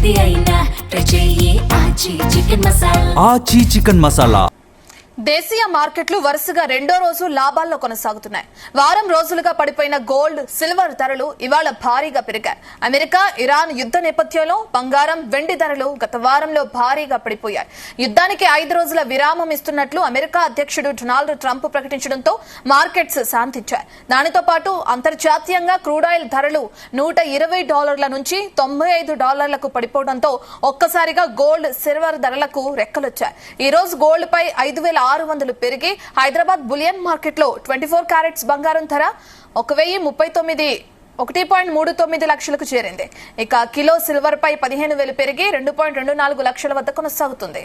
ఏది అయినా ట్రై చెయ్యి ఆచి చికెన్ మసాలా. ఆచి చికెన్ మసాలా. దేశీయ మార్కెట్లు వరుసగా రెండో రోజు లాభాల్లో కొనసాగుతున్నాయి. వారం రోజులుగా పడిపోయిన గోల్డ్, సిల్వర్ ధరలు ఇవాళ భారీగా పెరిగాయి. అమెరికా, ఇరాన్ యుద్ధ నేపథ్యంలో బంగారం, వెండి ధరలు గత వారంలో భారీగా పడిపోయాయి. యుద్ధానికి 5 రోజుల విరామం ఇస్తున్నట్లు అమెరికా అధ్యక్షుడు డొనాల్డ్ ట్రంప్ ప్రకటించడంతో మార్కెట్స్ శాంతించాయి. దానితో పాటు అంతర్జాతీయంగా క్రూడాయిల్ ధరలు $120 నుంచి $95లకు పడిపోవడంతో ఒక్కసారిగా గోల్డ్, సిల్వర్ ధరలకు రెక్కలొచ్చాయి. ఈ రోజు గోల్డ్ పై 5,600 పెరిగి హైదరాబాద్ బులియన్ మార్కెట్ లో 24 క్యారెట్స్ బంగారం ధర 1,039 లక్షలకు చేరింది. ఇక కిలో సిల్వర్ పై 15,000 పెరిగి 2.24 లక్షల వద్ద కొనసాగుతుంది.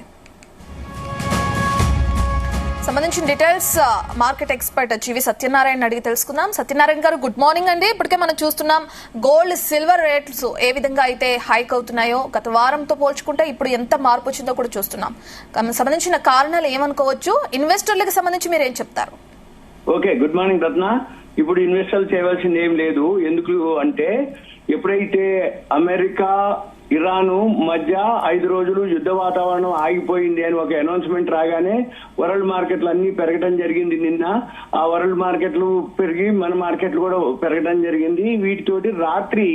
సంబంధించిన డీటెయిల్స్ మార్కెట్ ఎక్స్పర్ట్ జీవి సత్యనారాయణ అడిగి తెలుసుకుందాం. సత్యనారాయణ గారు, గుడ్ మార్నింగ్ అండి. ఇప్పటికే మనం చూస్తున్నాం గోల్డ్, సిల్వర్ రేట్స్ ఏ విధంగా అయితే హైక్ అవుతున్నాయో, గత వారంతో పోల్చుకుంటే ఇప్పుడు ఎంత మార్పు వచ్చిందో కూడా చూస్తున్నాం. సంబంధించిన కారణాలు ఏమనుకోవచ్చు? ఇన్వెస్టర్లకు సంబంధించి మీరు ఏం చెప్తారు? ఓకే, గుడ్ మార్నింగ్ రత్న. ఇప్పుడు ఇన్వెస్టర్లు చేయవలసింది ఏం లేదు. ఎందుకు అంటే ఎప్పుడైతే అమెరికా, ఇరాను మధ్య 5 రోజులు యుద్ధ వాతావరణం ఆగిపోయింది అని ఒక అనౌన్స్మెంట్ రాగానే వరల్డ్ మార్కెట్లు అన్ని పెరగడం జరిగింది. నిన్న ఆ వరల్డ్ మార్కెట్లు పెరిగి మన మార్కెట్లు కూడా పెరగడం జరిగింది. వీటితోటి రాత్రి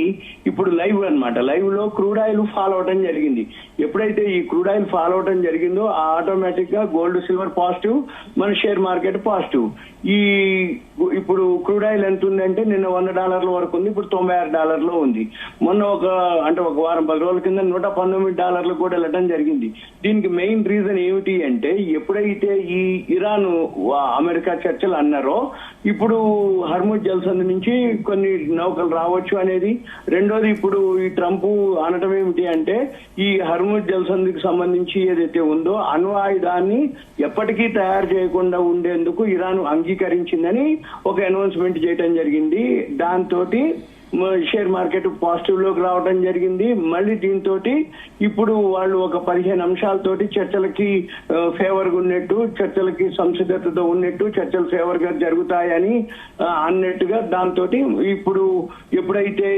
ఇప్పుడు లైవ్ అన్నమాట, లైవ్ లో క్రూడ్ ఆయిల్ ఫాల్ అవడం జరిగింది. ఎప్పుడైతే ఈ క్రూడ్ ఆయిల్ ఫాల్ అవడం జరిగిందో ఆటోమేటిక్ గా గోల్డ్, సిల్వర్ పాజిటివ్, మన షేర్ మార్కెట్ పాజిటివ్. ఇప్పుడు క్రూడ్ ఆయిల్ ఎంత ఉందంటే నిన్న $100 వరకు ఉంది, ఇప్పుడు $96 ఉంది. మొన్న ఒక వారం 10 రోజుల కింద $119 కూడా వెళ్ళడం జరిగింది. దీనికి మెయిన్ రీజన్ ఏమిటి అంటే ఎప్పుడైతే ఈ ఇరాన్ అమెరికా చర్చలు అన్నారో ఇప్పుడు హర్ముజ్ జలసంధి నుంచి కొన్ని నౌకలు రావచ్చు అనేది. రెండోది ఇప్పుడు ఈ ట్రంప్ అనటం ఏమిటి అంటే ఈ హర్ముజ్ జలసంధికి సంబంధించి ఏదైతే ఉందో అణ్వాయుధాన్ని ఎప్పటికీ తయారు చేయకుండా ఉండేందుకు ఇరాన్ అంగీకరించిందని ఒక అనౌన్స్మెంట్ చేయడం జరిగింది. దాంతో షేర్ మార్కెట్ పాజిటివ్ లోకి రావడం జరిగింది. మళ్ళీ దీంతో ఇప్పుడు వాళ్ళు ఒక 15 అంశాలతోటి చర్చలకి ఫేవర్ గా ఉన్నట్టు, చర్చలకి సంసిద్ధతతో ఉన్నట్టు, చర్చలు ఫేవర్ గా జరుగుతాయని అన్నట్టుగా దాంతో ఇప్పుడు ఎప్పుడైతే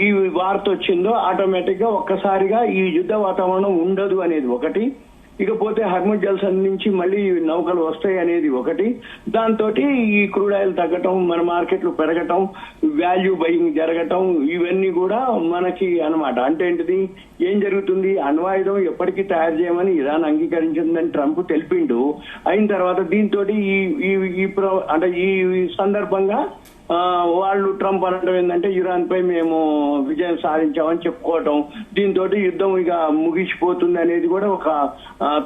ఈ వార్త వచ్చిందో ఆటోమేటిక్ గా ఒక్కసారిగా ఈ యుద్ధ వాతావరణం ఉండదు అనేది ఒకటి. ఇకపోతే హర్ముజ్ జలసంధి నుంచి మళ్ళీ నౌకలు వస్తాయి అనేది ఒకటి. దాంతో ఈ క్రూడ్ ఆయిల్ తగ్గటం, మన మార్కెట్లు పెరగటం, వాల్యూ బయింగ్ జరగటం, ఇవన్నీ కూడా మనకి అన్నమాట. అంటే ఏంటిది, ఏం జరుగుతుంది, అణ్వాయుధం ఎప్పటికీ తయారు చేయమని ఇరాన్ అంగీకరించిందని ట్రంప్ తెలిపిండు. అయిన తర్వాత దీంతో ఈ సందర్భంగా వాళ్ళు ట్రంప్ అనడం ఏంటంటే ఇరాన్ పై మేము విజయం సాధించామని చెప్పుకోవటం, దీంతో యుద్ధం ఇక ముగిసిపోతుంది అనేది కూడా ఒక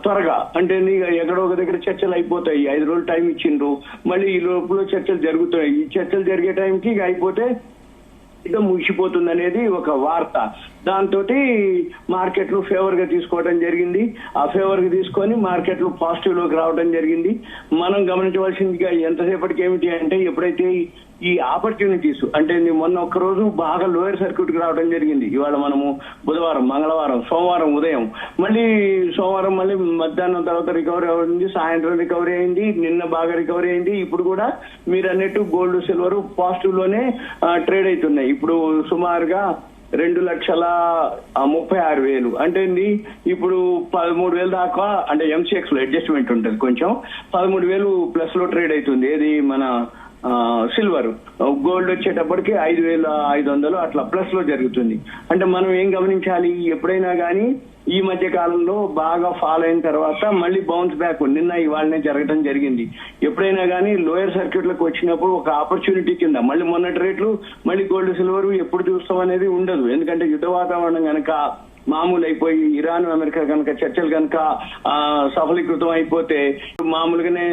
త్వరగా అంటే ఎక్కడో ఒక దగ్గర చర్చలు అయిపోతాయి. 5 రోజులు టైం ఇచ్చిండ్రు, మళ్ళీ ఈ లోపల చర్చలు జరుగుతాయి. ఈ చర్చలు జరిగే టైంకి ఇక అయిపోతే యుద్ధం ముగిసిపోతుంది అనేది ఒక వార్త. దాంతో మార్కెట్లు ఫేవర్ గా తీసుకోవడం జరిగింది. ఆ ఫేవర్ గా తీసుకొని మార్కెట్లు పాజిటివ్ లోకి రావడం జరిగింది. మనం గమనించవలసిందిగా ఎంతసేపటికి ఏమిటి అంటే ఎప్పుడైతే ఈ ఆపర్చునిటీస్ అంటే మొన్న ఒక్క రోజు బాగా లోయర్ సర్క్యూట్ కి రావడం జరిగింది. ఇవాళ మనము బుధవారం, మంగళవారం, సోమవారం ఉదయం, మళ్ళీ సోమవారం మళ్ళీ మధ్యాహ్నం తర్వాత రికవరీ అయింది, సాయంత్రం రికవరీ అయింది, నిన్న బాగా రికవరీ అయింది. ఇప్పుడు కూడా మీరు అన్నట్టు గోల్డ్, సిల్వర్ పాజిటివ్ లోనే ట్రేడ్ అవుతున్నాయి. ఇప్పుడు సుమారుగా 2,36,000 అంటే ఇప్పుడు 13,000 దాకా అంటే ఎంసీఎక్స్ లో అడ్జస్ట్మెంట్ ఉంటుంది, కొంచెం 13,000 ప్లస్ లో ట్రేడ్ అవుతుంది. ఏది మన సిల్వర్. గోల్డ్ వచ్చేటప్పటికి 5,500 అట్లా ప్లస్ లో జరుగుతుంది. అంటే మనం ఏం గమనించాలి, ఎప్పుడైనా కానీ ఈ మధ్య కాలంలో బాగా ఫాల్ అయిన తర్వాత మళ్ళీ బౌన్స్ బ్యాక్ నిన్న ఇవాళనే జరగడం జరిగింది. ఎప్పుడైనా కానీ లోయర్ సర్క్యూట్లకు వచ్చినప్పుడు ఒక ఆపర్చునిటీ కింద మళ్ళీ మొన్నటి రేట్లు మళ్ళీ గోల్డ్, సిల్వర్ ఎప్పుడు చూస్తాం అనేది ఉండదు. ఎందుకంటే యుద్ధ వాతావరణం కనుక మామూలు అయిపోయి ఇరాన్, అమెరికా కనుక చర్చలు కనుక సఫలీకృతం అయిపోతే మామూలుగానే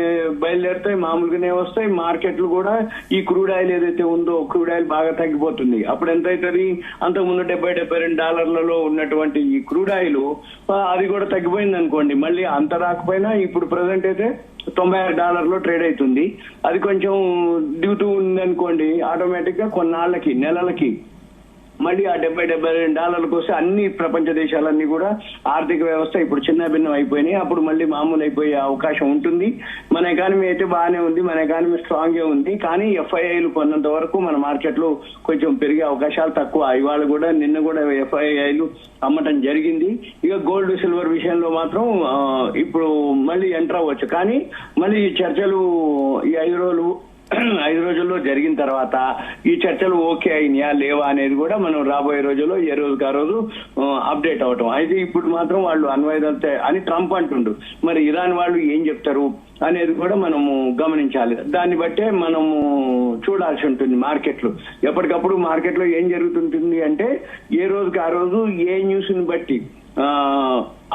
బయలుదేరుతాయి, మామూలుగానే వస్తాయి. మార్కెట్లు కూడా ఈ క్రూడ్ ఆయిల్ ఏదైతే ఉందో క్రూడ్ ఆయిల్ బాగా తగ్గిపోతుంది. అప్పుడు ఎంత అవుతుంది, అంతకుముందు $70-72 ఉన్నటువంటి ఈ క్రూడ్ ఆయిల్ అది కూడా తగ్గిపోయింది అనుకోండి. మళ్ళీ అంత రాకపోయినా ఇప్పుడు ప్రజెంట్ అయితే $96 ట్రేడ్ అవుతుంది. అది కొంచెం దిగుతూ ఉంది అనుకోండి, ఆటోమేటిక్ గా కొన్నాళ్ళకి, నెలలకి మళ్ళీ ఆ $70 వస్తే అన్ని ప్రపంచ దేశాలన్నీ కూడా ఆర్థిక వ్యవస్థ ఇప్పుడు చిన్న భిన్నం అయిపోయినాయి. అప్పుడు మళ్ళీ మామూలు అయిపోయే అవకాశం ఉంటుంది. మన ఎకానమీ అయితే బాగానే ఉంది, మన ఎకానమీ స్ట్రాంగ్ గా ఉంది. కానీ FIIలు కొన్నంత వరకు మన మార్కెట్లు కొంచెం పెరిగే అవకాశాలు తక్కువ. ఇవాళ కూడా నిన్న కూడా FIIలు అమ్మటం జరిగింది. ఇక గోల్డ్ సిల్వర్ విషయంలో మాత్రం ఇప్పుడు మళ్ళీ ఎంటర్ అవ్వచ్చు. కానీ మళ్ళీ ఈ చర్చలు ఈ 5 రోజుల్లో జరిగిన తర్వాత ఈ చర్చలు ఓకే అయినాయా లేవా అనేది కూడా మనం రాబోయే రోజుల్లో ఏ రోజుకి ఆ రోజు అప్డేట్ అవటం. అయితే ఇప్పుడు మాత్రం వాళ్ళు అణ్వాయుధాలతో అని ట్రంప్ అంటుండు. మరి ఇరాన్ వాళ్ళు ఏం చెప్తారు అనేది కూడా మనము గమనించాలి. దాన్ని బట్టే మనము చూడాల్సి ఉంటుంది. మార్కెట్లు ఎప్పటికప్పుడు మార్కెట్లో ఏం జరుగుతుంటుంది అంటే ఏ రోజుకి ఆ రోజు ఏ న్యూస్ ని బట్టి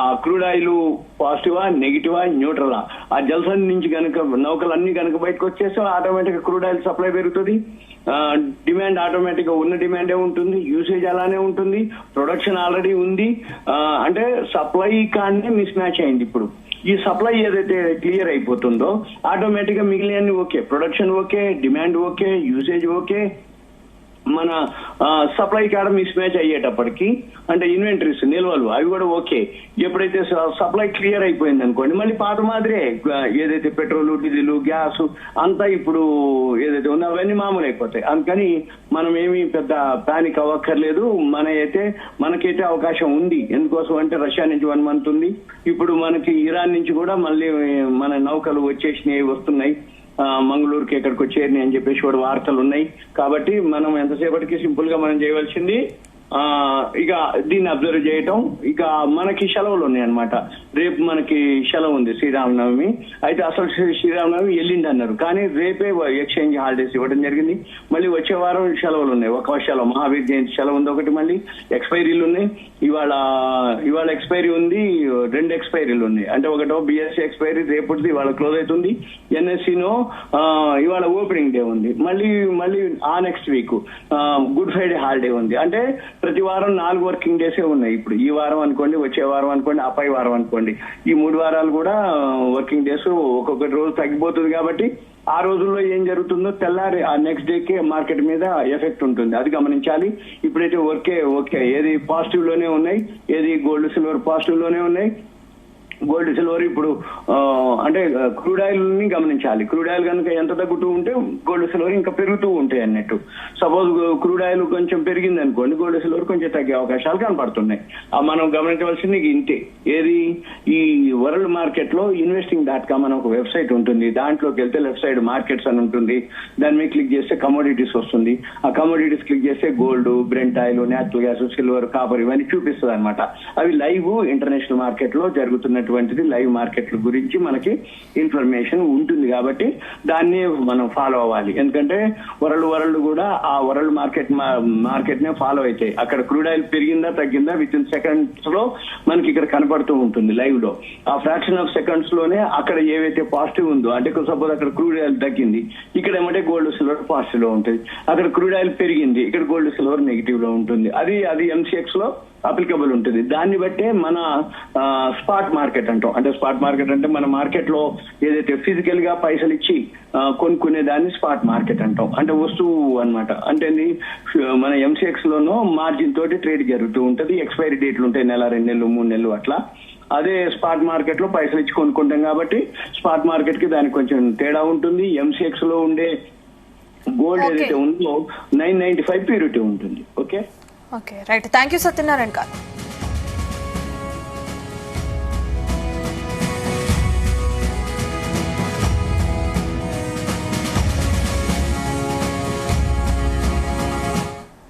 ఆ క్రూడ్ ఆయిల్ పాజిటివా నెగిటివా న్యూట్రలా ఆ జల్సన్ నుంచి కనుక నౌకలన్నీ కనుక బయటకు వచ్చేస్తే ఆటోమేటిక్ క్రూడ్ ఆయిల్ సప్లై పెరుగుతుంది. డిమాండ్ ఆటోమేటిక్ గా ఉన్న డిమాండే ఉంటుంది, యూసేజ్ అలానే ఉంటుంది, ప్రొడక్షన్ ఆల్రెడీ ఉంది. అంటే సప్లై కానీ మిస్ మ్యాచ్ అయింది. ఇప్పుడు ఈ సప్లై ఏదైతే క్లియర్ అయిపోతుందో ఆటోమేటిక్ గా మిగిలిన okay, production okay, demand okay, usage okay, మన సప్లై కాడ మిస్ మ్యాచ్ అయ్యేటప్పటికి అంటే ఇన్వెంటరీస్ నిల్వలు అవి కూడా ఓకే. ఎప్పుడైతే సప్లై క్లియర్ అయిపోయింది అనుకోండి మళ్ళీ పాత మాదిరే ఏదైతే పెట్రోల్ డీజిల్ గ్యాస్ అంతా ఇప్పుడు ఏదైతే ఉందో అవన్నీ మామూలు అయిపోతాయి. అందుకని మనం ఏమీ పెద్ద పానిక్ అవ్వక్కర్లేదు. మనకైతే అవకాశం ఉంది. ఎందుకోసం అంటే రష్యా నుంచి 1 month ఉంది. ఇప్పుడు మనకి ఇరాన్ నుంచి కూడా మళ్ళీ మన నౌకలు వస్తున్నాయి. మంగళూరుకి ఎక్కడికి వచ్చేయని అని చెప్పేసి కూడా వార్తలు ఉన్నాయి. కాబట్టి మనం ఎంతసేపటికి సింపుల్ గా మనం చేయవలసింది ఇక దీన్ని అబ్జర్వ్ చేయటం. ఇక మనకి సెలవులు ఉన్నాయి అనమాట. రేపు మనకి సెలవు ఉంది శ్రీరామనవమి. అయితే అసలు శ్రీరామనవమి వెళ్ళింది అన్నారు, కానీ రేపే ఎక్స్చేంజ్ హాలిడేస్ ఇవ్వడం జరిగింది. మళ్ళీ వచ్చే వారం సెలవులు ఉన్నాయి. ఒక సెలవు మహావీర్ జయంతి సెలవు ఉంది, ఒకటి మళ్ళీ ఎక్స్పైరీలు ఉన్నాయి. ఇవాళ ఎక్స్పైరీ ఉంది, 2 ఎక్స్పైరీలు ఉన్నాయి. అంటే ఒకటో BSc ఎక్స్పైరీ రేపటిది ఇవాళ క్లోజ్ అవుతుంది. NSCనో ఇవాళ ఓపెనింగ్ డే ఉంది. మళ్ళీ ఆ next week good Friday holiday ఉంది. అంటే ప్రతి వారం 4 వర్కింగ్ డేసే ఉన్నాయి. ఇప్పుడు ఈ వారం అనుకోండి, వచ్చే వారం అనుకోండి, పై వారం అనుకోండి, ఈ 3 వారాలు కూడా వర్కింగ్ డేస్ ఒక్కొక్కటి రోజు తగ్గిపోతుంది. కాబట్టి ఆ రోజుల్లో ఏం జరుగుతుందో తెల్లారి ఆ నెక్స్ట్ డేకే మార్కెట్ మీద ఎఫెక్ట్ ఉంటుంది. అది గమనించాలి. ఇప్పుడైతే ఓకే ఏది పాజిటివ్ లోనే ఉన్నాయి, ఏది గోల్డ్ సిల్వర్ పాజిటివ్ లోనే ఉన్నాయి. గోల్డ్ సిల్వర్ ఇప్పుడు అంటే క్రూడ్ ఆయిల్ ని గమనించాలి. క్రూడ్ ఆయిల్ కనుక ఎంత తగ్గుతూ ఉంటే గోల్డ్ సిల్వర్ ఇంకా పెరుగుతూ ఉంటాయి అన్నట్టు. సపోజ్ క్రూడ్ ఆయిల్ కొంచెం పెరిగింది అనుకోండి, గోల్డ్ సిల్వర్ కొంచెం తగ్గే అవకాశాలు కనపడుతున్నాయి. మనం గమనించవలసింది ఇంతే. ఏది ఈ వరల్డ్ మార్కెట్ లో investing.com అని ఒక వెబ్సైట్ ఉంటుంది. దాంట్లోకి వెళ్తే లెఫ్ట్ సైడ్ మార్కెట్స్ అని ఉంటుంది. దాని మీద క్లిక్ చేస్తే కమోడిటీస్ వస్తుంది. ఆ కమోడిటీస్ క్లిక్ చేస్తే gold, Brent oil, natural gas, silver, copper ఇవన్నీ చూపిస్తుంది అనమాట. అవి లైవ్ ఇంటర్నేషనల్ మార్కెట్ లో జరుగుతున్నటువంటిది. లైవ్ మార్కెట్ల గురించి మనకి ఇన్ఫర్మేషన్ ఉంటుంది. కాబట్టి దాన్ని మనం ఫాలో అవ్వాలి. ఎందుకంటే వరల్డ్ కూడా ఆ వరల్డ్ మార్కెట్ నే ఫాలో అవుతాయి. అక్కడ క్రూడ్ ఆయిల్ పెరిగిందా తగ్గిందా విత్ ఇన్ సెకండ్స్ లో మనకి ఇక్కడ కనపడుతూ ఉంటుంది లైవ్ లో. ఆ ఫ్రాక్షన్ ఆఫ్ సెకండ్స్ లోనే అక్కడ ఏవైతే పాజిటివ్ ఉందో, అంటే సపోజ్ అక్కడ క్రూడ్ ఆయిల్ తగ్గింది, ఇక్కడ ఏమంటే గోల్డ్ సిల్వర్ పాజిటివ్ లో ఉంటుంది. అక్కడ క్రూడ్ ఆయిల్ పెరిగింది, ఇక్కడ గోల్డ్ సిల్వర్ నెగిటివ్ లో ఉంటుంది. అది MCX లో అప్లికబుల్ ఉంటుంది. దాన్ని బట్టే మన స్పాట్ మార్కెట్ అంటాం. అంటే స్పాట్ మార్కెట్ అంటే మన మార్కెట్ లో ఏదైతే ఫిజికల్ గా పైసలు ఇచ్చి కొనుక్కునే దాన్ని స్పాట్ మార్కెట్ అంటాం. అంటే వస్తువు అనమాట. అంటే మన MCX లోనో మార్జిన్ తోటి ట్రేడ్ జరుగుతూ ఉంటది. ఎక్స్పైరీ డేట్లు ఉంటాయి, 1 నెల 2 నెలలు 3 నెలలు అట్లా. అదే స్పాట్ మార్కెట్ లో పైసలు ఇచ్చి కొనుక్కుంటాం. కాబట్టి స్పాట్ మార్కెట్ కి దానికి కొంచెం తేడా ఉంటుంది. MCX లో ఉండే గోల్డ్ ఏదైతే ఉందో 995 ప్యూరిటీ ఉంటుంది. Okay right. Thank you Satyanarayana గారు.